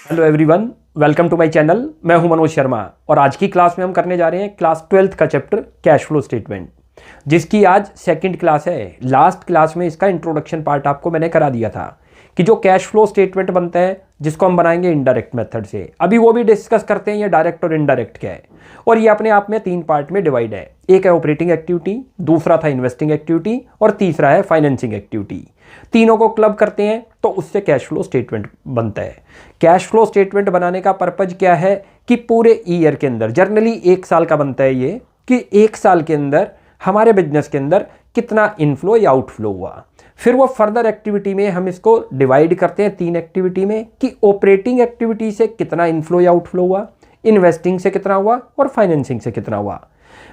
Hello everyone, welcome to my channel. मैं हूं मनोज शर्मा और आज की क्लास में हम करने जा रहे हैं क्लास 12th का चैप्टर कैश फ्लो स्टेटमेंट, जिसकी आज सेकंड क्लास है। लास्ट क्लास में इसका इंट्रोडक्शन पार्ट आपको मैंने करा दिया था कि जो कैश फ्लो स्टेटमेंट बनता है जिसको हम बनाएंगे इनडायरेक्ट मेथड से। अभी वो भी डिस्कस करते हैं ये डायरेक्ट और इनडायरेक्ट क्या है, और ये अपने आप में 3 पार्ट में डिवाइड है। एक है ऑपरेटिंग एक्टिविटी, दूसरा था इन्वेस्टिंग एक्टिविटी और तीसरा है फाइनेंसिंग एक्टिविटी। तीनों को क्लब करते हैं तो उससे कैश फ्लो स्टेटमेंट बनता है। कैश फ्लो स्टेटमेंट बनाने का पर्पज क्या है कि पूरे ईयर के अंदर, जनरली 1 साल का बनता है ये, कि 1 साल के अंदर हमारे बिजनेस के अंदर कितना इनफ्लो या आउटफ्लो हुआ। फिर वो फर्दर एक्टिविटी में हम इसको डिवाइड करते हैं 3 एक्टिविटी में कि ऑपरेटिंग एक्टिविटी से कितना इनफ्लो या आउटफ्लो हुआ, इन्वेस्टिंग से कितना हुआ और फाइनेंसिंग से कितना हुआ।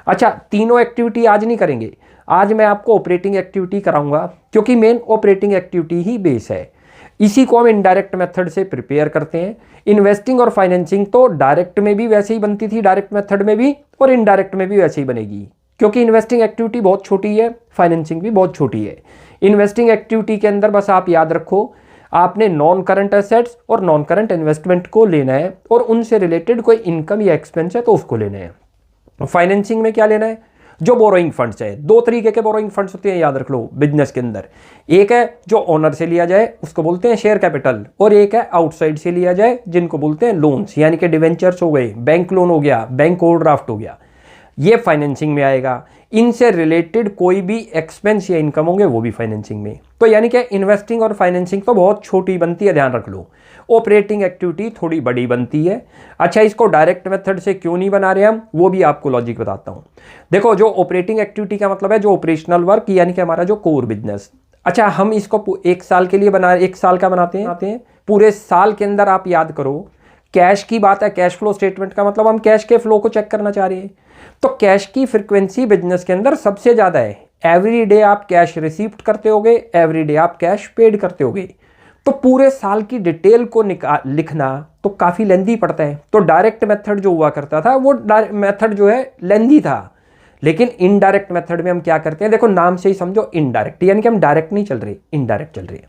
अच्छा, तीनों एक्टिविटी आज नहीं करेंगे, आज मैं आपको ऑपरेटिंग एक्टिविटी कराऊंगा क्योंकि मेन ऑपरेटिंग एक्टिविटी ही बेस है। इसी को हम इनडायरेक्ट मेथड से प्रिपेयर करते हैं। इन्वेस्टिंग और फाइनेंसिंग तो डायरेक्ट में भी वैसे ही बनती थी, डायरेक्ट मेथड में भी, और इनडायरेक्ट में भी वैसे ही बनेगी, क्योंकि इन्वेस्टिंग एक्टिविटी बहुत छोटी है, फाइनेंसिंग भी बहुत छोटी है। इन्वेस्टिंग एक्टिविटी के अंदर बस आप याद रखो, आपने नॉन करंट एसेट्स और नॉन करंट इन्वेस्टमेंट को लेना है और उनसे रिलेटेड कोई इनकम या एक्सपेंस है तो उसको लेना है। फाइनेंसिंग में क्या लेना है? जो बोरोइंग फंड्स है। 2 तरीके के बोरोइंग फंड्स होते हैं, याद रख लो बिजनेस के अंदर। एक है जो ओनर से लिया जाए, उसको बोलते हैं शेयर कैपिटल, और एक है आउटसाइड से लिया जाए जिनको बोलते हैं लोन्स, यानी कि डिवेंचर्स हो गए, बैंक लोन हो गया, बैंक ओवरड्राफ्ट हो गया, ये फाइनेंसिंग में आएगा। इनसे रिलेटेड कोई भी एक्सपेंस या इनकम होंगे वो भी फाइनेंसिंग में। तो यानी कि इन्वेस्टिंग और फाइनेंसिंग तो बहुत छोटी बनती है, ध्यान रख लो। ऑपरेटिंग एक्टिविटी थोड़ी बड़ी बनती है। अच्छा, इसको डायरेक्ट मेथड से क्यों नहीं बना रहे हम, वो भी आपको लॉजिक बताता हूं। देखो, जो ऑपरेटिंग एक्टिविटी का मतलब है जो ऑपरेशनल वर्क, यानी कि हमारा जो कोर बिजनेस। अच्छा, हम इसको 1 साल के लिए 1 साल का बनाते हैं। पूरे साल के अंदर आप याद करो, कैश की बात है, कैश फ्लो स्टेटमेंट का मतलब हम कैश के फ्लो को चेक करना चाह रहे हैं। तो कैश की फ्रीक्वेंसी बिजनेस के अंदर सबसे ज्यादा है। एवरी डे आप कैश रिसीव्ड करते होगे, एवरी डे आप कैश पेड करते होगे। तो पूरे साल की डिटेल को लिखना तो काफी लेंदी पड़ता है। तो डायरेक्ट मेथड जो हुआ करता था वो मेथड जो है लेंदी था, लेकिन इनडायरेक्ट मेथड में हम क्या करते हैं, देखो नाम से ही समझो इनडायरेक्ट, यानी कि हम डायरेक्ट नहीं चल रहे, इनडायरेक्ट चल रहे हैं।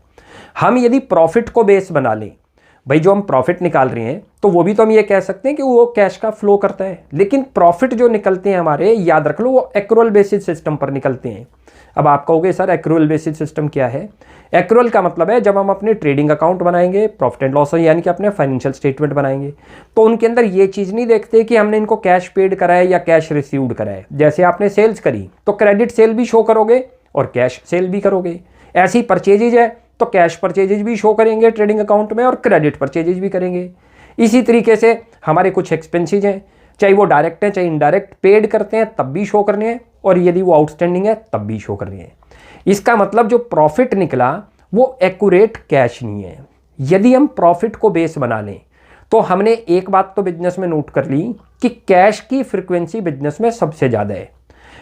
हम यदि प्रॉफिट को बेस बना लें, भाई जो हम प्रॉफिट निकाल रहे हैं तो वो भी तो हम ये कह सकते हैं कि वो कैश का फ्लो करता है, लेकिन प्रॉफिट जो निकलते हैं हमारे, याद रख लो, वो एक्रूअल बेसिस सिस्टम पर निकलते हैं। अब आप कहोगे सर एक्रूअल बेसिस सिस्टम क्या है? एक्रूअल का मतलब है जब हम अपने ट्रेडिंग अकाउंट बनाएंगे, प्रॉफिट एंड लॉस यानी कि अपने फाइनेंशियल स्टेटमेंट बनाएंगे, तो उनके अंदर ये चीज नहीं देखते कि हमने इनको कैश पेड करा है या कैश रिसीव्ड करा है। जैसे आपने सेल्स करी तो क्रेडिट सेल भी शो करोगे और कैश सेल भी करोगे। ऐसी परचेजेज है तो कैश परचेजेज भी शो करेंगे ट्रेडिंग अकाउंट में और क्रेडिट परचेजेज भी करेंगे। इसी तरीके से हमारे कुछ एक्सपेंसेज हैं, चाहे वो डायरेक्ट हैं चाहे इनडायरेक्ट, पेड करते हैं तब भी शो करने हैं, और यदि वो आउटस्टैंडिंग है तब भी शो करने हैं। इसका मतलब जो प्रॉफिट निकला वो एक्यूरेट कैश नहीं है। यदि हम प्रॉफिट को बेस बना लें तो हमने एक बात तो बिजनेस में नोट कर ली कि कैश की फ्रीक्वेंसी बिजनेस में सबसे ज्यादा है।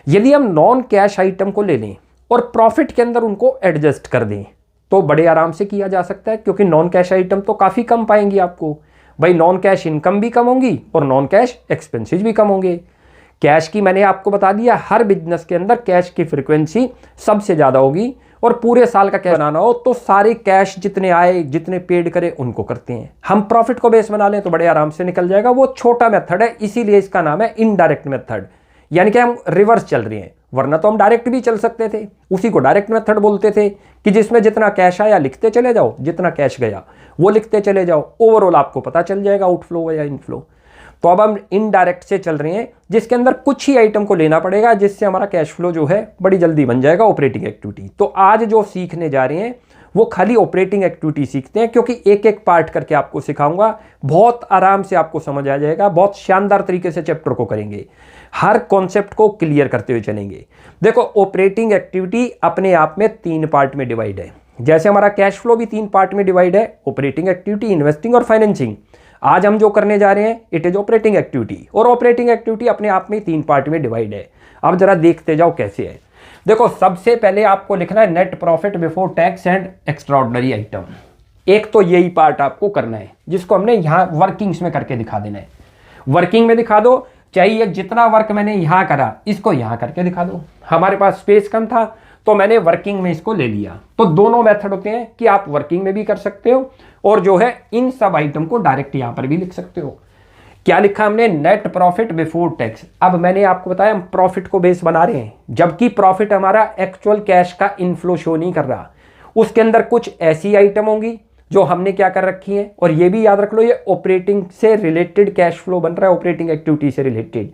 यदि हम नॉन कैश आइटम को ले लें और प्रॉफिट के अंदर उनको एडजस्ट कर दें तो बड़े आराम से किया जा सकता है, क्योंकि नॉन कैश आइटम तो काफी कम पाएंगी आपको। भाई नॉन कैश इनकम भी कम होंगी और नॉन कैश एक्सपेंसेस भी कम होंगे। कैश की मैंने आपको बता दिया, हर बिजनेस के अंदर कैश की फ्रीक्वेंसी सबसे ज्यादा होगी, और पूरे साल का कैश बनाना हो तो सारे कैश जितने आए जितने पेड करे उनको करते हैं। हम प्रॉफिट को बेस बना लें तो बड़े आराम से निकल जाएगा। वो छोटा मेथड है, इसीलिए इसका नाम है इनडायरेक्ट मेथड, यानी कि हम रिवर्स चल रहे हैं। वरना तो हम डायरेक्ट भी चल सकते थे, उसी को डायरेक्ट मेथड बोलते थे कि जिसमें जितना कैश आया लिखते चले जाओ, जितना कैश गया वो लिखते चले जाओ, ओवरऑल आपको पता चल जाएगा आउटफ्लो या इनफ्लो। तो अब हम इनडायरेक्ट से चल रहे हैं जिसके अंदर कुछ ही आइटम को लेना पड़ेगा, जिससे हमारा कैश फ्लो जो है बड़ी जल्दी बन जाएगा, ऑपरेटिंग एक्टिविटी। तो आज जो सीखने जा रहे हैं वो खाली ऑपरेटिंग एक्टिविटी सीखते हैं, क्योंकि एक एक पार्ट करके आपको सिखाऊंगा, बहुत आराम से आपको समझ आ जाएगा, बहुत शानदार तरीके से चैप्टर को करेंगे, हर कॉन्सेप्ट को क्लियर करते हुए चलेंगे। देखो, ऑपरेटिंग एक्टिविटी अपने आप में 3 पार्ट में डिवाइड है, जैसे हमारा कैश फ्लो भी 3 पार्ट में डिवाइड है, ऑपरेटिंग एक्टिविटी, इन्वेस्टिंग और फाइनेंसिंग। आज हम जो करने जा रहे हैं इट इज ऑपरेटिंग एक्टिविटी, और ऑपरेटिंग एक्टिविटी अपने आप में 3 पार्ट में डिवाइड है। अब जरा देखते जाओ कैसे है। देखो, सबसे पहले आपको लिखना है net profit before tax and extraordinary item. एक तो यही पार्ट आपको करना है, जिसको हमने यहां वर्किंग्स में करके दिखा देना है। वर्किंग में दिखा दो, चाहिए जितना वर्क मैंने यहां करा इसको यहां करके दिखा दो। हमारे पास स्पेस कम था तो मैंने वर्किंग में इसको ले लिया। तो दोनों मेथड होते हैं कि आप वर्किंग में भी कर सकते हो और जो है इन सब आइटम को डायरेक्ट यहां पर भी लिख सकते हो। क्या लिखा हमने? Net profit before tax. अब मैंने आपको बताया हम प्रॉफिट को बेस बना रहे हैं, जबकि प्रॉफिट हमारा एक्चुअल कैश का इनफ्लो शो नहीं कर रहा। उसके अंदर कुछ ऐसी आइटम होंगी जो हमने क्या कर रखी है, और ये भी याद रख लो ये ऑपरेटिंग से रिलेटेड कैश फ्लो बन रहा है, ऑपरेटिंग एक्टिविटी से रिलेटेड।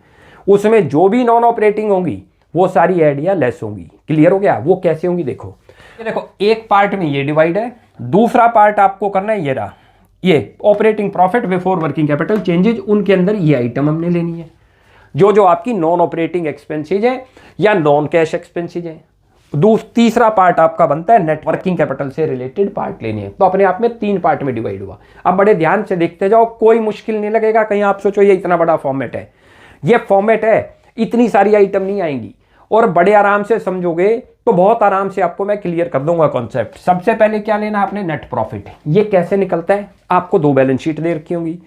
उसमें जो भी नॉन ऑपरेटिंग होंगी वो सारी ऐड या लेस होंगी। क्लियर हो गया? वो कैसे होंगी देखो, ये देखो एक पार्ट में ये डिवाइड है, दूसरा पार्ट आपको करना है ये रहा, ये operating profit before working capital changes, उनके अंदर ये आइटम हमने लेनी है जो जो आपकी नॉन ऑपरेटिंग एक्सपेंसेज है या नॉन कैश एक्सपेंसेज है। तीसरा पार्ट आपका बनता है नेट वर्किंग कैपिटल से रिलेटेड पार्ट लेने हैं। तो अपने आप में 3 पार्ट में डिवाइड हुआ। अब बड़े ध्यान से देखते जाओ, कोई मुश्किल नहीं लगेगा। कहीं आप सोचो ये इतना बड़ा फॉर्मेट है, ये फॉर्मेट है, इतनी सारी आइटम नहीं आएंगी, और बड़े आराम से समझोगे तो बहुत आराम से आपको मैं क्लियर कर दूंगा कॉन्सेप्ट। सबसे पहले क्या लेना आपने? Net profit. ये कैसे निकलता है? आपको 2 बैलेंस शीट दे रखी होंगी,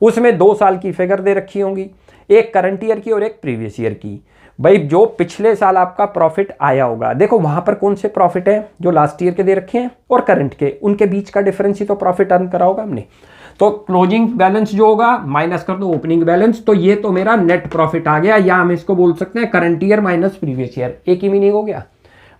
उसमें 2 साल की फिगर दे रखी होंगी, एक करंट ईयर की और एक प्रीवियस ईयर की। भाई जो पिछले साल आपका प्रॉफिट आया होगा, देखो वहां पर कौन से प्रॉफिट है जो लास्ट ईयर के दे रखे हैं और करंट के, उनके बीच का डिफरेंस ही तो प्रॉफिट अर्न करा होगा हमने। तो क्लोजिंग बैलेंस जो होगा माइनस कर दो ओपनिंग बैलेंस, तो ये तो मेरा नेट प्रॉफिट आ गया, या हम इसको बोल सकते हैं current year minus previous year. एक ही मीनिंग हो गया।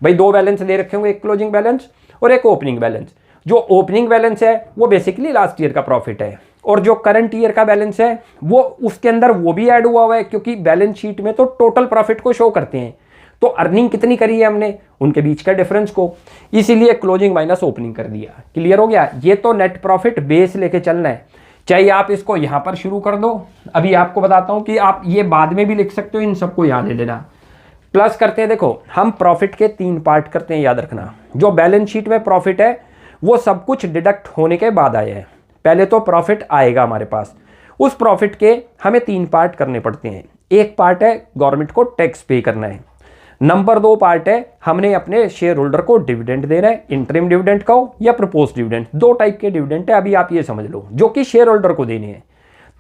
भाई 2 बैलेंस दे रखे होंगे, एक क्लोजिंग बैलेंस और एक ओपनिंग बैलेंस। जो ओपनिंग बैलेंस है वो बेसिकली लास्ट ईयर का प्रॉफिट है, और जो करंट ईयर का बैलेंस है वो उसके अंदर वो भी ऐड हुआ है, क्योंकि बैलेंस शीट में तो टोटल प्रॉफिट को शो करते हैं, तो अर्निंग कितनी करी है हमने उनके बीच का डिफरेंस को, इसीलिए क्लोजिंग माइनस ओपनिंग कर दिया। क्लियर हो गया? ये तो नेट प्रॉफिट बेस लेके चलना है, चाहे आप इसको यहां पर शुरू कर दो। अभी आपको बताता हूं कि आप ये बाद में भी लिख सकते हो, इन सबको यहां ले लेना। प्लस करते हैं, देखो हम प्रॉफिट के 3 पार्ट करते हैं, याद रखना। जो बैलेंस शीट में प्रॉफिट है वो सब कुछ डिडक्ट होने के बाद आया है। पहले तो प्रॉफिट आएगा हमारे पास, उस प्रॉफिट के हमें 3 पार्ट करने पड़ते हैं। एक पार्ट है गवर्नमेंट को टैक्स पे करना है, नंबर 2 पार्ट है हमने अपने शेयर होल्डर को डिविडेंड देना है, इंटरिम डिविडेंड का हो या प्रपोज डिविडेंड। 2 टाइप के डिविडेंड है, अभी आप ये समझ लो, जो कि शेयर होल्डर को देने हैं।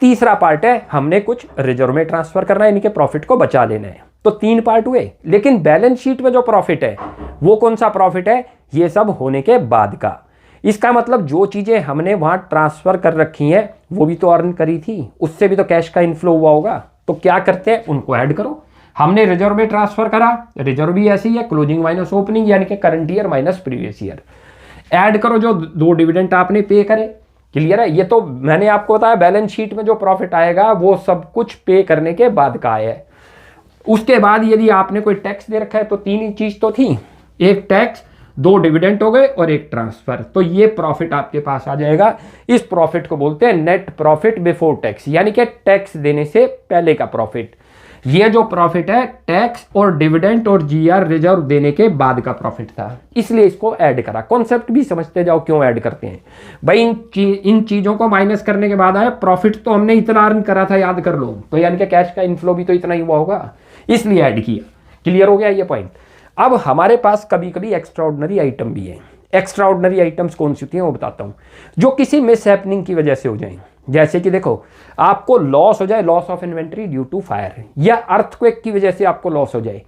तीसरा पार्ट है हमने कुछ रिजर्व में ट्रांसफर करना है, इनके प्रॉफिट को बचा लेना है। तो 3 पार्ट हुए, लेकिन बैलेंस शीट में जो प्रॉफिट है वो कौन सा प्रॉफिट है? ये सब होने के बाद का। इसका मतलब जो चीजें हमने वहां ट्रांसफर कर रखी हैं वो भी तो अर्न करी थी, उससे भी तो कैश का इनफ्लो हुआ होगा। तो क्या करते हैं, उनको ऐड करो। हमने रिजर्व में ट्रांसफर करा, रिजर्व भी ऐसे ही है, क्लोजिंग माइनस ओपनिंग, यानी कि current year minus previous year. Add करो जो 2 डिविडेंड आपने पे करे। क्लियर है? ये तो मैंने आपको बताया बैलेंस शीट में जो प्रॉफिट आएगा वो सब कुछ पे करने के बाद का आया है। उसके बाद यदि आपने कोई टैक्स दे रखा है तो 3 ही चीज तो थी, एक टैक्स, 2 डिविडेंड हो गए और एक ट्रांसफर। तो ये प्रॉफिट आपके पास आ जाएगा। इस प्रॉफिट को बोलते हैं नेट प्रॉफिट बिफोर टैक्स, यानी कि टैक्स देने से पहले का प्रॉफिट। ये जो प्रॉफिट है टैक्स और डिविडेंड और जीआर रिजर्व देने के बाद का प्रॉफिट था, इसलिए इसको ऐड करा। कॉन्सेप्ट भी समझते जाओ क्यों ऐड करते हैं। भाई इन चीजों को माइनस करने के बाद आया प्रॉफिट, तो हमने इतना अर्न करा था, याद कर लो, तो यानी कि कैश का इनफ्लो भी तो इतना ही हुआ होगा, इसलिए ऐड किया। क्लियर हो गया ये पॉइंट? अब हमारे पास कभी कभी एक्स्ट्राऑर्डिनरी आइटम भी है। एक्स्ट्राऑर्डिनरी आइटम्स कौन सी होती हैं वो बताता हूं, जो किसी मिस हैपनिंग की वजह से हो जाए। जैसे कि देखो आपको लॉस हो जाए, loss of inventory due to fire, या अर्थक्वेक की वजह से आपको लॉस हो जाए,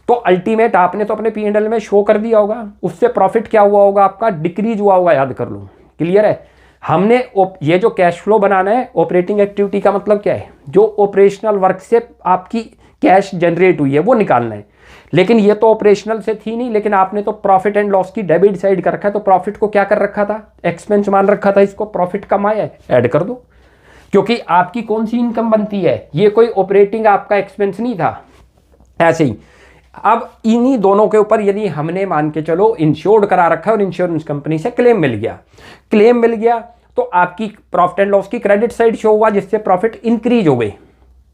तो अल्टीमेट आपने तो अपने P&L में शो कर दिया होगा, उससे प्रॉफिट क्या हुआ होगा आपका? डिक्रीज हुआ होगा, याद कर लो। क्लियर है? हमने ये जो कैश फ्लो बनाना है, ऑपरेटिंग एक्टिविटी का मतलब क्या है? जो ऑपरेशनल वर्क से आपकी कैश जनरेट हुई है वो निकालना है। लेकिन ये तो ऑपरेशनल से थी नहीं, लेकिन आपने तो प्रॉफिट एंड लॉस की डेबिट साइड कर रखा है, तो प्रॉफिट को क्या कर रखा था? एक्सपेंस मान रखा था, इसको प्रॉफिट कमाया है, ऐड कर दो। क्योंकि आपकी कौन सी इनकम बनती है? ये कोई ऑपरेटिंग आपका एक्सपेंस नहीं था। ऐसे ही अब इन्हीं दोनों के ऊपर यदि हमने मान के चलो इंश्योर्ड करा रखा है और इंश्योरेंस कंपनी से क्लेम मिल गया, तो आपकी प्रॉफिट एंड लॉस की क्रेडिट साइड शो हुआ, जिससे प्रॉफिट इंक्रीज हो गई।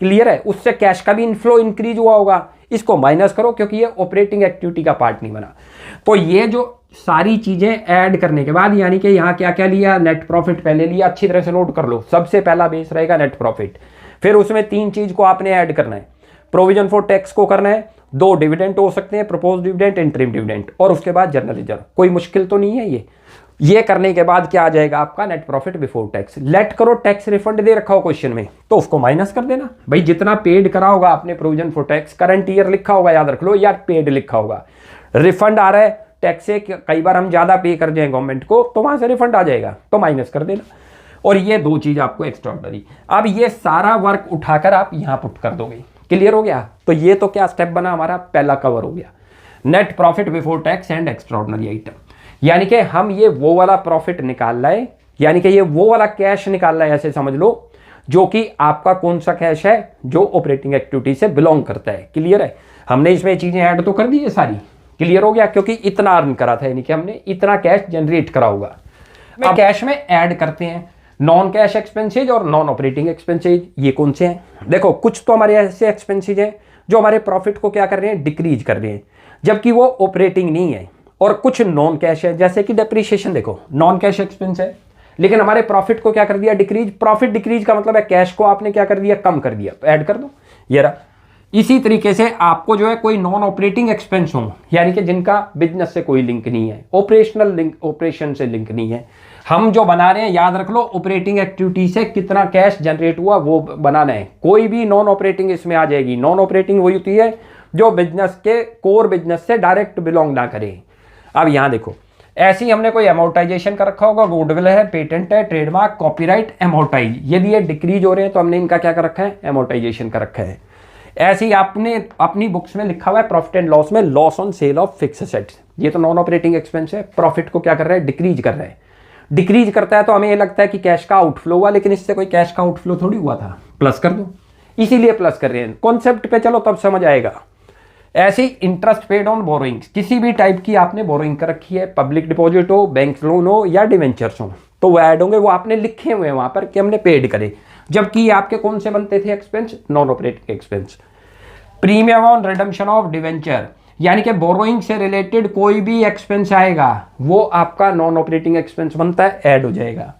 क्लियर है? उससे कैश का भी इनफ्लो इंक्रीज हुआ होगा, इसको माइनस करो क्योंकि ये ऑपरेटिंग एक्टिविटी का पार्ट नहीं बना। तो ये जो सारी चीजें ऐड करने के बाद, यानी कि यहाँ क्या क्या लिया? नेट प्रॉफिट पहले लिया, अच्छी तरह से नोट कर लो। सबसे पहला बेस रहेगा नेट प्रॉफिट, फिर उसमें 3 चीज को आपने ऐड करना है। प्रोविजन फॉर टैक्स को करना है, 2 डिविडेंड हो सकते हैं, प्रपोज डिविडेंड, इंटरिम डिविडेंड, और उसके बाद जनरल रिजर्व। कोई मुश्किल तो नहीं है ये करने के बाद क्या आ जाएगा आपका? Net profit before tax. Late करो टैक्स रिफंड दे रखा हो क्वेश्चन में, तो उसको माइनस कर देना। भाई जितना पेड करा होगा आपने provision for tax, current year लिखा होगा याद रख लो, या पेड लिखा होगा, रिफंड आ रहा है टैक्स से, कई बार हम ज़्यादा पे कर जाएं गवर्नमेंट को तो वहाँ से रिफंड आ जाएगा, तो माइनस कर देना। और ये दो चीज़ आपको एक्स्ट्राऑर्डिनरी। अब ये सारा वर्क उठाकर आप यहाँ पुट कर दोगे। क्लियर हो गया? तो ये तो क्या स्टेप बना हमारा, पहला कवर हो गया। Net profit before tax and extraordinary item, यानी कि हम ये वो वाला प्रॉफिट निकाल रहे हैं, यानी कि ये वो वाला कैश निकाल रहे हैं, ऐसे समझ लो, जो कि आपका कौन सा कैश है, जो ऑपरेटिंग एक्टिविटी से बिलोंग करता है। क्लियर है? हमने इसमें चीज़ें ऐड तो कर दी है सारी। क्लियर हो गया? क्योंकि इतना अर्न करा था, यानी कि हमने इतना कैश जनरेट करा होगा। अब कैश में ऐड करते हैं नॉन कैश एक्सपेंसेज और नॉन ऑपरेटिंग एक्सपेंसेज। ये कौन से हैं? देखो, कुछ तो हमारे ऐसे एक्सपेंसेज हैं जो हमारे प्रॉफिट को क्या कर रहे हैं, डिक्रीज कर रहे हैं, जबकि वो ऑपरेटिंग नहीं है। और कुछ नॉन कैश है, जैसे कि डेप्रीशिएशन, देखो नॉन कैश एक्सपेंस है, लेकिन हमारे प्रॉफिट को क्या कर दिया, डिक्रीज। प्रॉफिट डिक्रीज का मतलब है कैश को आपने क्या कर दिया, कम कर दिया, ऐड कर दो, ये रहा। इसी तरीके से आपको जो है कोई नॉन ऑपरेटिंग एक्सपेंस हो, यानी कि जिनका बिजनेस से कोई लिंक नहीं है, ऑपरेशनल लिंक, ऑपरेशन से लिंक नहीं है, हम जो बना रहे हैं, याद रख लो, ऑपरेटिंग एक्टिविटी से कितना कैश जनरेट हुआ वो बनाना है। कोई भी नॉन ऑपरेटिंग इसमें आ जाएगी। नॉन ऑपरेटिंग वही होती है जो बिजनेस के कोर बिजनेस से डायरेक्ट बिलोंग ना करे। अब यहाँ देखो, ऐसे ही हमने कोई अमोर्टाइजेशन कर रखा होगा, गुडविल है, पेटेंट है, ट्रेडमार्क, कॉपीराइट, अमोर्टाइज। यदि ये डिक्रीज हो रहे हैं तो हमने इनका क्या कर रखा है, अमोर्टाइजेशन कर रखा है। ऐसे ही आपने अपनी बुक्स में लिखा हुआ है प्रॉफिट एंड लॉस में, loss on sale of fix assets. ये तो नॉन ऑपरेटिंग एक्सपेंस है, प्रॉफिट को क्या कर रहा है, डिक्रीज कर रहा है। डिक्रीज करता है तो हमें ये लगता है कि कैश का आउटफ्लो हुआ, लेकिन इससे कोई कैश का आउटफ्लो थोड़ी हुआ था। प्लस कर दो, इसीलिए प्लस कर रहे हैं। कॉन्सेप्ट पे चलो तब समझ आएगा। ऐसे ही इंटरेस्ट पेड ऑन बोरोइंग्स, किसी भी टाइप की आपने बोरोइंग कर रखी है, पब्लिक डिपॉजिट हो, बैंक लोन हो या डिवेंचर्स हो, तो वो ऐड होंगे, वो आपने लिखे हुए हैं वहां पर कि हमने पेड करे, जबकि आपके कौन से बनते थे expense, non operating expense. Premium on redemption of debenture, यानी कि बोरोइंग से रिलेटेड कोई भी एक्सपेंस आएगा वो आपका नॉन ऑपरेटिंग एक्सपेंस बनता है, ऐड हो जाएगा।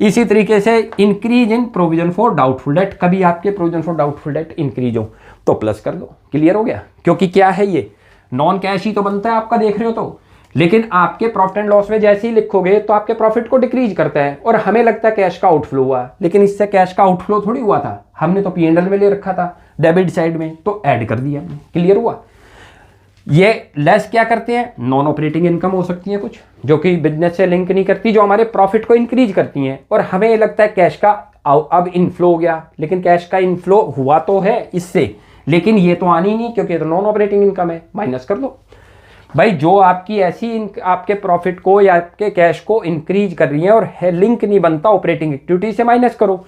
इसी तरीके से increase in provision for doubtful debt, कभी आपके provision for doubtful debt increase हो तो प्लस कर दो। क्लियर हो गया? क्योंकि क्या है, ये नॉन कैश ही तो बनता है आपका, देख रहे हो तो। लेकिन आपके प्रॉफिट एंड लॉस में जैसे ही लिखोगे तो आपके प्रॉफिट को डिक्रीज करता है, और हमें लगता है कैश का आउटफ्लो हुआ, लेकिन इससे कैश का आउटफ्लो थोड़ी हुआ था, हमने तो P&L में ले रखा था डेबिट साइड में, तो ऐड कर दिया हमने। क्लियर हुआ? ये लेस क्या करते हैं, नॉन ऑपरेटिंग इनकम हो सकती है कुछ जो कि बिजनेस से लिंक नहीं करती, जो हमारे प्रॉफिट को इंक्रीज करती हैं, और हमें लगता है कैश का अब इनफ्लो हो गया, लेकिन कैश का इनफ्लो हुआ तो है इससे, लेकिन ये तो आनी नहीं क्योंकि ये तो नॉन ऑपरेटिंग इनकम है, माइनस कर दो। भाई जो आपकी ऐसी आपके प्रॉफिट को या आपके कैश को इंक्रीज कर रही है और लिंक नहीं बनता ऑपरेटिंग एक्टिविटी से, माइनस करो।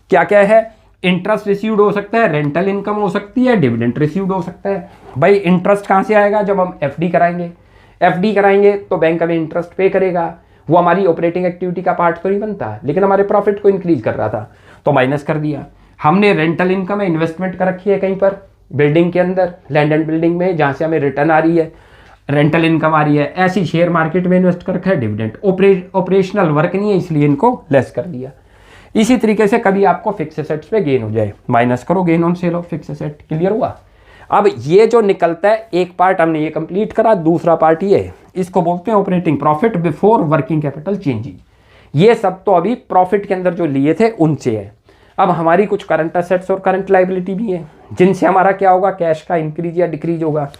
क्या क्या है, इंटरेस्ट रिसीव्ड हो सकता है, रेंटल इनकम हो सकती है, डिविडेंड रिसीव्ड हो सकता है। भाई इंटरेस्ट कहाँ से आएगा, जब हम एफडी कराएंगे, एफडी कराएंगे तो बैंक हमें इंटरेस्ट पे करेगा, वो हमारी ऑपरेटिंग एक्टिविटी का पार्ट तो नहीं बनता, लेकिन हमारे प्रॉफिट को इंक्रीज कर रहा था तो माइनस कर दिया। हमने रेंटल इनकम है, इन्वेस्टमेंट कर रखी है कहीं पर बिल्डिंग के अंदर, लैंड एंड बिल्डिंग में, जहाँ से हमें रिटर्न आ रही है, रेंटल इनकम आ रही है। ऐसी शेयर मार्केट में इन्वेस्ट कर रखा है, डिविडेंड ऑपरेशनल वर्क नहीं है इसलिए इनको लेस कर दिया। इसी तरीके से कभी आपको फिक्स एसेट्स पे गेन हो जाए, माइनस करो gain on sale of fix asset. Clear हुआ? अब ये जो निकलता है, एक पार्ट हमने ये कंप्लीट करा, दूसरा पार्ट ये है, इसको बोलते हैं operating profit before working capital changes. ये सब तो अभी प्रॉफिट के अंदर जो लिए थे उनसे है। अब हमारी कुछ करंट एसेट्स और करंट लाइबिलिटी भी है, जिनसे हमारा क्या होगा, कैश का इंक्रीज या डिक्रीज होगा।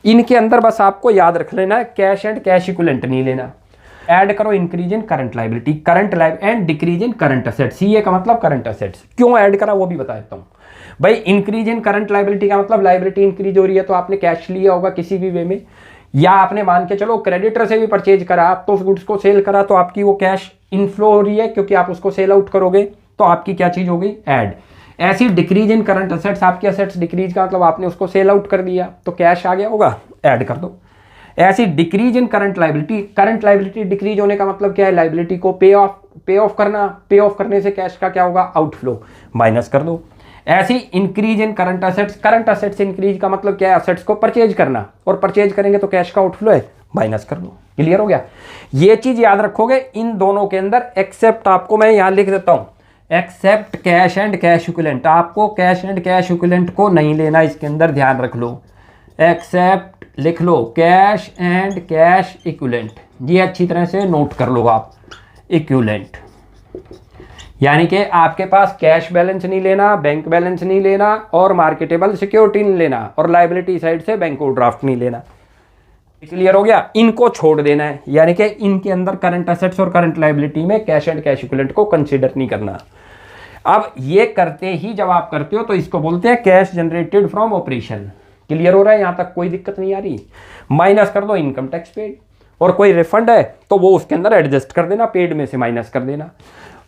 इनके अंदर बस आपको याद रख लेना है, कैश एंड कैश इक्विवेलेंट नहीं लेना। ऐड करो increase in current liability, current liability and decrease in current assets. ये का मतलब करंट एसेट्स। क्यों ऐड करा वो भी बता देता हूँ। भाई इंक्रीज इन करंट लाइबिलिटी का मतलब लाइबिलिटी इंक्रीज हो रही है तो आपने कैश लिया होगा किसी भी वे में, या आपने मान के चलो क्रेडिटर से भी परचेज करा, आप तो उस गुड्स को सेल करा तो आपकी वो कैश इनफ्लो हो रही है क्योंकि आप उसको सेल आउट करोगे, तो आपकी क्या चीज हो गई, ऐड। ऐसी डिक्रीज इन करंट एसेट्स, आपके एसेट्स डिक्रीज का मतलब आपने उसको सेल आउट कर दिया तो कैश आ गया होगा, ऐड कर दो। ऐसी decrease in current liability decrease होने का मतलब क्या है, लाइबिलिटी को पे ऑफ करना, पे ऑफ करने से कैश का क्या होगा, आउटफ्लो, माइनस कर दो। ऐसी increase in current assets increase का मतलब क्या है, एसेट्स को परचेज करना, और परचेज करेंगे तो कैश का आउटफ्लो है, माइनस कर दो। क्लियर हो गया? ये चीज याद रखोगे इन दोनों के अंदर, एक्सेप्ट आपको मैं यहां लिख देता हूं, except cash and cash equivalent. आपको कैश एंड कैश इक्विवेलेंट को नहीं लेना, इसके अंदर ध्यान रख लो, एक्सेप्ट लिख लो, कैश एंड कैश इक्विवेलेंट, ये अच्छी तरह से नोट कर लो आप। इक्विवेलेंट यानी कि आपके पास कैश बैलेंस नहीं लेना, बैंक बैलेंस नहीं लेना, और मार्केटेबल सिक्योरिटी नहीं लेना, और लाइबिलिटी साइड से बैंक ओवरड्राफ्ट नहीं लेना। क्लियर हो गया। इनको छोड़ देना है, यानी कि इनके अंदर करंट एसेट्स और करंट लायबिलिटी में कैश एंड कैश इक्विवेलेंट को कंसीडर नहीं करना। अब ये करते ही जब आप करते हो तो इसको बोलते हैं cash generated from operation. Clear हो रहा है, यहां तक कोई दिक्कत नहीं आ रही। माइनस कर दो इनकम टैक्स पेड, और कोई रिफंड है तो वो उसके अंदर एडजस्ट कर देना, पेड में से माइनस कर देना।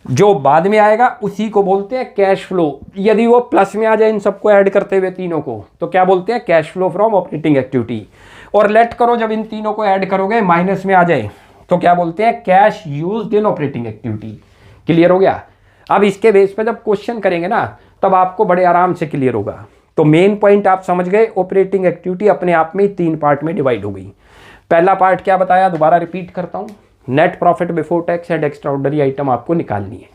जो बाद में आएगा उसी को बोलते हैं कैश फ्लो। यदि वो प्लस में आ जाए इन सबको ऐड करते हुए तीनों को, तो क्या बोलते हैं, cash flow from operating activity. और लेट करो जब इन तीनों को ऐड करोगे माइनस में आ जाए तो क्या बोलते हैं, cash used in operating activity. Clear हो गया। अब इसके बेस पे जब क्वेश्चन करेंगे ना तब आपको बड़े आराम से क्लियर होगा। तो मेन पॉइंट आप समझ गए, ऑपरेटिंग एक्टिविटी अपने आप में 3 पार्ट में डिवाइड हो गई। पहला पार्ट क्या बताया, दोबारा रिपीट करता हूं, net profit before tax and extraordinary item आपको निकालनी है।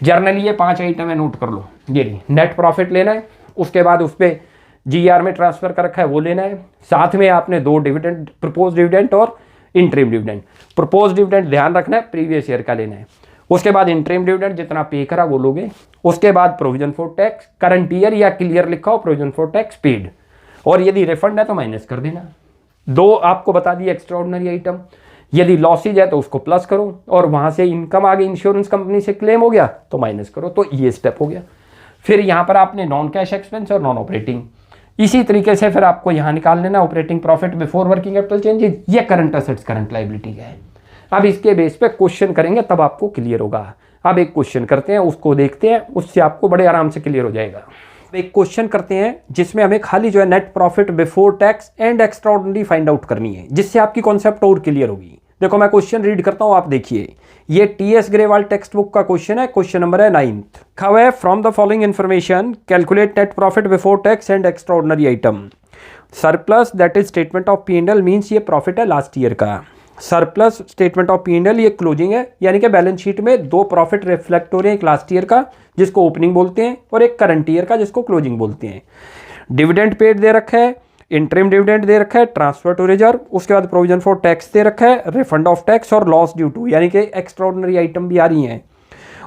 जर्नली ये 5 आइटम है, नोट कर लो। ये नेट प्रॉफिट लेना है, उसके बाद उस पर GR में ट्रांसफर कर रखा है वो लेना है, साथ में आपने 2 डिविडेंड, प्रपोज डिविडेंड और इंटरिम डिविडेंड। प्रपोज डिविडेंड ध्यान रखना है प्रीवियस ईयर का लेना है, उसके बाद इंटरिम डिविडेंड जितना पे करा वो लोगे, उसके बाद provision for tax current year या क्लियर लिखा हो प्रोविजन फॉर टैक्स पेड, और यदि रिफंड है तो माइनस कर देना। 2 आपको बता दिए एक्स्ट्राऑर्डिनरी आइटम, यदि लॉसेज है तो उसको प्लस करो, और वहां से इनकम आ गई इंश्योरेंस कंपनी से क्लेम हो गया तो माइनस करो। तो ये स्टेप हो गया। फिर यहाँ पर आपने नॉन कैश एक्सपेंस और नॉन ऑपरेटिंग, इसी तरीके से फिर आपको यहाँ निकाल लेना operating profit before working capital changes, ये करंट एसेट्स करंट लायबिलिटी का है। अब इसके बेस पे क्वेश्चन करेंगे तब आपको क्लियर होगा। अब एक क्वेश्चन करते हैं, उसको देखते हैं, उससे आपको बड़े आराम से क्लियर हो जाएगा। एक क्वेश्चन करते हैं जिसमें हमें खाली जो है net profit before tax and extraordinary find out करनी है, जिससे आपकी कॉन्सेप्ट और क्लियर होगी। देखो मैं क्वेश्चन रीड करता हूं, आप देखिए। ये TS ग्रेवाल टेक्स्ट बुक का क्वेश्चन है, क्वेश्चन नंबर है 9th। खवे from the following information calculate net profit before tax and extraordinary item. Surplus that is statement of P&L means ये प्रॉफिट है लास्ट ईयर का। सरप्लस स्टेटमेंट ऑफ P&L ये closing है, यानी कि बैलेंस शीट में 2 प्रॉफिट रिफ्लेक्ट हो रहे हैं, एक लास्ट ईयर का जिसको ओपनिंग बोलते हैं और एक करंट ईयर का जिसको क्लोजिंग बोलते हैं। डिविडेंड पेड दे रखा है, इंटरिम डिविडेंड दे रखा है, ट्रांसफर टू रिजर्व, उसके बाद प्रोविजन फॉर टैक्स दे रखा है, रिफंड ऑफ टैक्स और लॉस ड्यू टू, यानी कि एक्स्ट्राऑर्डिनरी आइटम भी आ रही हैं।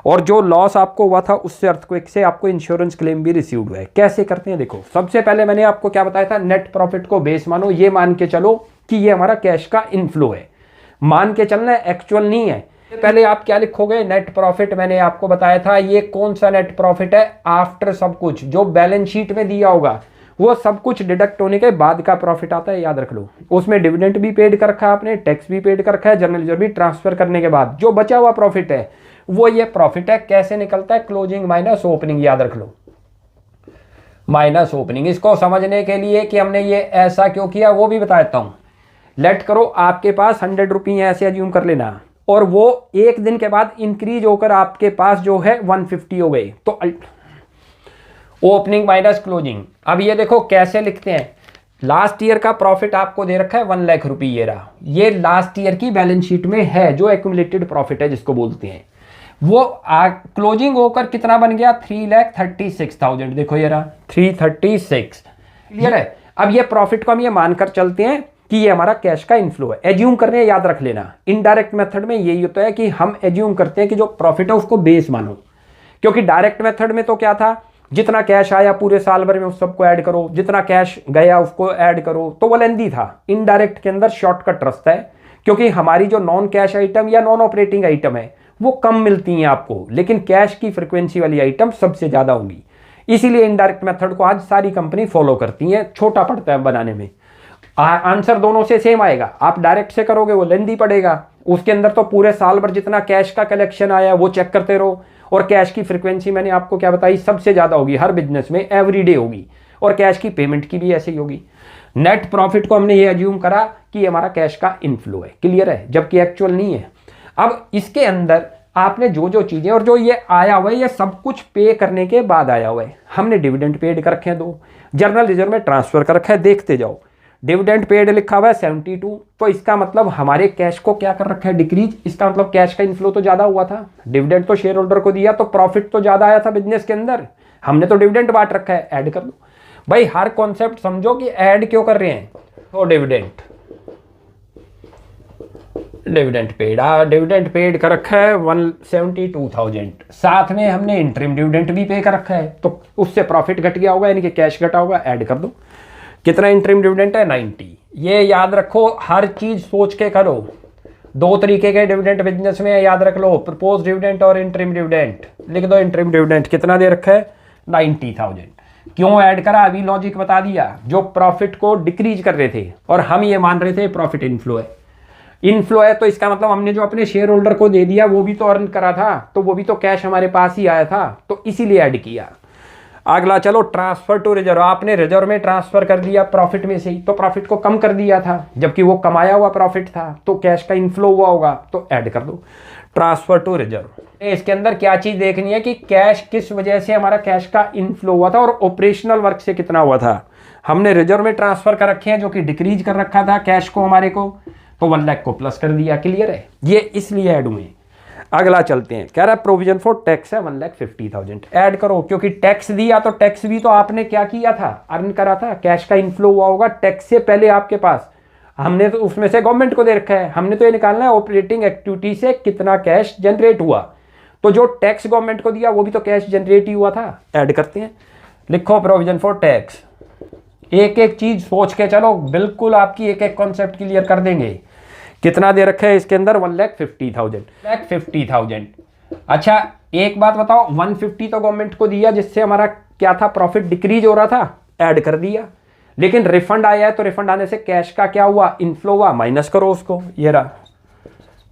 और जो लॉस आपको हुआ था उससे अर्थक्वेक से आपको इंश्योरेंस क्लेम भी रिसीव हुआ है। कैसे करते हैं देखो, सबसे पहले मैंने आपको क्या बताया था, नेट प्रॉफिट को बेस मानो, ये मान के चलो कि ये हमारा कैश का इनफ्लो है, मान के चलना है, एक्चुअल नहीं है। पहले आप क्या लिखोगे, नेट प्रॉफिट। मैंने आपको बताया था ये कौन सा नेट प्रॉफिट है, आफ्टर सब कुछ जो बैलेंस शीट में दिया होगा वो सब कुछ डिडक्ट होने के बाद का प्रॉफिट आता है, याद रख लो। उसमें डिविडेंड भी पेड कर रखा है आपने, टैक्स भी पेड कर रखा है, जर्नल रिजर्व भी ट्रांसफर करने के बाद जो बचा हुआ प्रॉफिट है वो ये प्रॉफिट है। कैसे निकलता है, क्लोजिंग माइनस ओपनिंग, याद रख लो, माइनस ओपनिंग। इसको समझने के लिए कि हमने ये ऐसा क्यों किया वो भी बता देता हूं। लेट करो आपके पास 100 रुपये ऐसे एज्यूम कर लेना, और वो एक दिन के बाद इंक्रीज होकर आपके पास जो है 150 हो गए, तो ओपनिंग माइनस क्लोजिंग। अब ये देखो कैसे लिखते हैं, लास्ट ईयर का प्रॉफिट आपको दे रखा है 1 लाख रुपये, ये रहा, ये लास्ट ईयर की बैलेंस शीट में है जो एक्यूमुलेटेड प्रॉफिट है जिसको बोलते हैं। वो क्लोजिंग होकर कितना बन गया, 3,36,000, देखो ये रहा 336। क्लियर है। अब ये प्रॉफिट को हम ये मानकर चलते हैं कि ये हमारा कैश का इनफ्लो है, एज्यूम करने, याद रख लेना। इनडायरेक्ट मेथड में यही होता है कि हम एज्यूम करते हैं कि जो प्रॉफिट है उसको बेस मानो, क्योंकि डायरेक्ट मेथड में तो क्या था, जितना कैश आया पूरे साल भर में उस सबको ऐड करो, जितना कैश गया उसको ऐड करो, तो वो लेंदी था। इनडायरेक्ट के अंदर शॉर्टकट रास्ता है, क्योंकि हमारी जो नॉन कैश आइटम या नॉन ऑपरेटिंग आइटम है वो कम मिलती हैं आपको, लेकिन कैश की फ्रीक्वेंसी वाली आइटम सबसे ज्यादा होंगी। इसीलिए इनडायरेक्ट मेथड को आज सारी कंपनी फॉलो करती हैं, छोटा पड़ता है बनाने में। आंसर दोनों से सेम आएगा। आप डायरेक्ट से करोगे वो लेंदी पड़ेगा, उसके अंदर तो पूरे साल भर जितना कैश का कलेक्शन आया वो चेक करते रहो, और कैश की फ्रीक्वेंसी मैंने आपको क्या बताई, सबसे ज्यादा होगी हर बिजनेस में, एवरीडे होगी, और कैश की पेमेंट की भी ऐसे ही होगी। नेट प्रॉफिट को हमने ये एज्यूम करा कि ये हमारा कैश का इनफ्लो है, क्लियर है, जबकि एक्चुअल नहीं है। अब इसके अंदर आपने जो जो चीजें और जो ये आया हुआ है ये सब कुछ पे करने के बाद आया हुआ है। हमने डिविडेंड पेड कर रखे हैं 2, जर्नल रिजर्व में ट्रांसफर कर रखा है, देखते जाओ। डिविडेंड पेड लिखा हुआ है 72, तो इसका मतलब हमारे कैश को क्या कर रखा है, डिक्रीज। इसका मतलब कैश का इनफ्लो तो ज्यादा हुआ था, डिविडेंड तो शेयर होल्डर को दिया तो प्रॉफिट तो ज्यादा आया था बिजनेस के अंदर, हमने तो डिविडेंड बांट रखा है, ऐड कर दो। भाई हर कॉन्सेप्ट समझो कि ऐड क्यों कर रहे हैं, तो डिविडेंड पेड कर रखा है 172,000, साथ में हमने इंटरिम डिविडेंड भी पे कर रखा है, तो उससे प्रॉफिट घट गया होगा, यानी कि कैश घटा होगा, ऐड कर दो। कितना इंटरिम डिविडेंड है, 90, ये याद रखो, हर चीज सोच के करो। दो तरीके के डिविडेंड बिजनेस में याद रख लो, प्रपोज डिविडेंड और इंटरिम डिविडेंड। लिख दो इंटरिम डिविडेंड कितना दे रखा है, 90,000। क्यों ऐड करा, अभी लॉजिक बता दिया। जो प्रॉफिट को डिक्रीज कर रहे थे और हम ये मान रहे थे प्रॉफिट इनफ्लो है, इनफ्लो है, तो इसका मतलब हमने जो अपने शेयर होल्डर को दे दिया वो भी तो अर्न करा था, तो वो भी तो कैश हमारे पास ही आया था, तो इसीलिए ऐड किया। अगला चलो, ट्रांसफर टू रिजर्व। आपने रिजर्व में ट्रांसफर कर दिया प्रॉफिट में से ही, तो प्रॉफिट को कम कर दिया था, जबकि वो कमाया हुआ प्रॉफिट था, तो कैश का इनफ्लो हुआ होगा, तो ऐड कर दो ट्रांसफर टू रिजर्व। इसके अंदर क्या चीज देखनी है कि कैश किस वजह से हमारा कैश का इनफ्लो हुआ था और ऑपरेशनल वर्क से कितना हुआ था। हमने रिजर्व में ट्रांसफर कर रखे हैं जो कि डिक्रीज कर रखा था कैश को हमारे को, तो 1 लाख को प्लस कर दिया। क्लियर है, ये इसलिए ऐड हुए। अगला चलते हैं, कह रहा है प्रोविजन फॉर टैक्स है 1,50,000। ऐड करो, क्योंकि टैक्स दिया तो टैक्स भी तो आपने क्या किया था, अर्न करा था, कैश का इनफ्लो हुआ होगा टैक्स से पहले आपके पास। हमने तो उसमें से गवर्नमेंट को दे रखा है, हमने तो ये निकालना है ऑपरेटिंग एक्टिविटी से कितना कैश जनरेट हुआ, तो जो टैक्स गवर्नमेंट को दिया वो भी तो कैश जनरेट ही हुआ था। ऐड करते हैं, लिखो प्रोविजन फॉर टैक्स। एक एक चीज सोच के चलो, बिल्कुल आपकी एक एक कॉन्सेप्ट क्लियर कर देंगे। कितना दे रखा है इसके अंदर, 1,50,000। अच्छा एक बात बताओ, 150 तो गवर्नमेंट को दिया जिससे हमारा क्या था, प्रॉफिट डिक्रीज हो रहा था, ऐड कर दिया। लेकिन रिफंड आया है तो रिफंड आने से कैश का क्या हुआ, इनफ्लो हुआ, माइनस करो उसको। ये रहा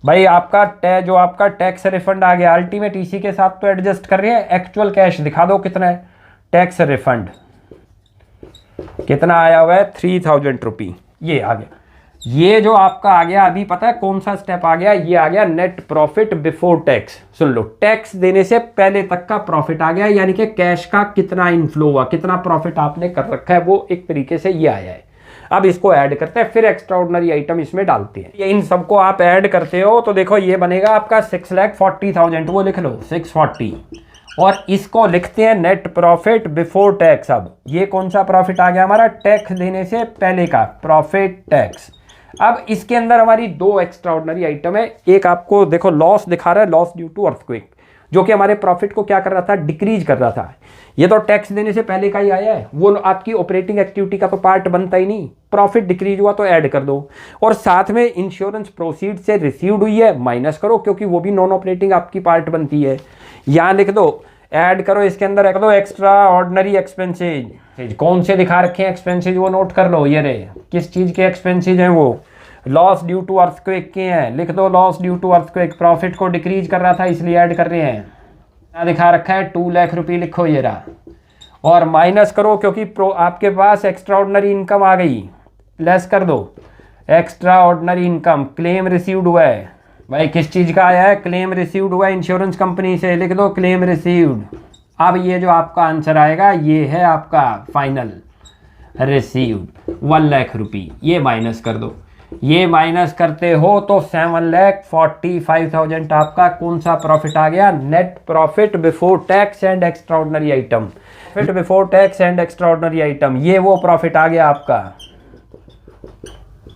भाई आपका जो आपका टैक्स रिफंड आ गया, अल्टीमेट इसी के साथ तो एडजस्ट कर रहे हैं। एक्चुअल कैश दिखा दो कितना है, टैक्स रिफंड कितना आया हुआ है, 3,000 रुपी। ये आ गया। ये जो आपका आ गया, अभी पता है कौन सा स्टेप आ गया, ये आ गया नेट प्रॉफिट बिफोर टैक्स। सुन लो, टैक्स देने से पहले तक का प्रॉफिट आ गया, यानी कि कैश का कितना इनफ्लो हुआ, कितना प्रॉफिट आपने कर रखा है, वो एक तरीके से ये आया है। अब इसको ऐड करते हैं, फिर एक्स्ट्रा ऑर्डिनरी आइटम इसमें डालते हैं। ये इन सबको आप ऐड करते हो तो देखो ये बनेगा आपका 6,40,000, वो लिख लो 640, और इसको लिखते हैं नेट प्रॉफिट बिफोर टैक्स। अब ये कौन सा प्रॉफिट आ गया हमारा, टैक्स देने से पहले का प्रॉफिट टैक्स। अब इसके अंदर हमारी दो एक्स्ट्रा ऑर्डिनरी आइटम है। एक आपको देखो लॉस दिखा रहा है, लॉस ड्यू टू अर्थक्वेक, जो कि हमारे प्रॉफिट को क्या कर रहा था, डिक्रीज कर रहा था। ये तो टैक्स देने से पहले का ही आया है, वो आपकी ऑपरेटिंग एक्टिविटी का तो पार्ट बनता ही नहीं। प्रॉफिट डिक्रीज हुआ तो ऐड कर दो, और साथ में इंश्योरेंस प्रोसीड से रिसीव्ड हुई है, माइनस करो, क्योंकि वो भी नॉन ऑपरेटिंग आपकी पार्ट बनती है। यहाँ लिख दो, ऐड करो, इसके अंदर रख दो एक्स्ट्रा ऑर्डिनरी एक्सपेंसेज। कौन से दिखा रखे हैं एक्सपेंसेज, वो नोट कर लो। ये रहे, किस चीज के एक्सपेंसेज हैं, वो लॉस ड्यू टू अर्थक्वेक के हैं। लिख दो loss due to earthquake, profit को डिक्रीज कर रहा था इसलिए ऐड कर रहे हैं। क्या दिखा रखा है, 2 लाख रुपये लिखो, ये रहा, और माइनस करो क्योंकि आपके पास एक्स्ट्रा ऑर्डिनरी इनकम आ गई, लेस कर दो। Extra ordinary income claim received हुआ है, भाई किस चीज का आया है, क्लेम रिसीव्ड हुआ है इंश्योरेंस कंपनी से, लिख दो क्लेम रिसीव्ड। अब ये जो आपका आंसर आएगा ये है आपका फाइनल रिसीव्ड 1 लाख रुपये। ये माइनस कर दो, ये माइनस करते हो तो 7,45,000 आपका कौन सा प्रॉफिट आ गया, net profit before tax and extraordinary item. Profit before tax and extraordinary item, ये वो प्रॉफिट आ गया आपका।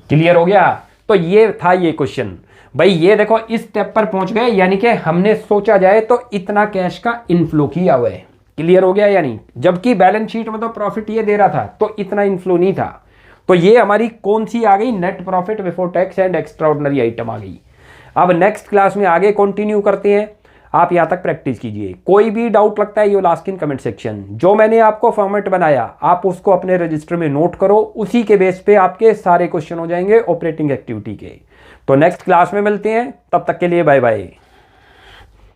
क्लियर हो गया। तो ये था ये क्वेश्चन भाई। ये देखो इस स्टेप पर पहुंच गए, यानी कि हमने सोचा जाए तो इतना कैश का इनफ्लो किया हुआ है। क्लियर हो गया यानी, जबकि बैलेंस शीट में तो प्रॉफिट ये दे रहा था तो इतना इनफ्लो नहीं था। तो ये हमारी कौन सी आ गई, net profit before tax and extraordinary item आ गई। अब नेक्स्ट क्लास में आगे कंटिन्यू करते हैं, आप यहाँ तक प्रैक्टिस कीजिए। कोई भी डाउट लगता है you last in comment section. जो मैंने आपको फॉर्मेट बनाया आप उसको अपने रजिस्टर में नोट करो, उसी के बेस पे आपके सारे क्वेश्चन हो जाएंगे ऑपरेटिंग एक्टिविटी के। तो नेक्स्ट क्लास में मिलते हैं, तब तक के लिए बाय बाय।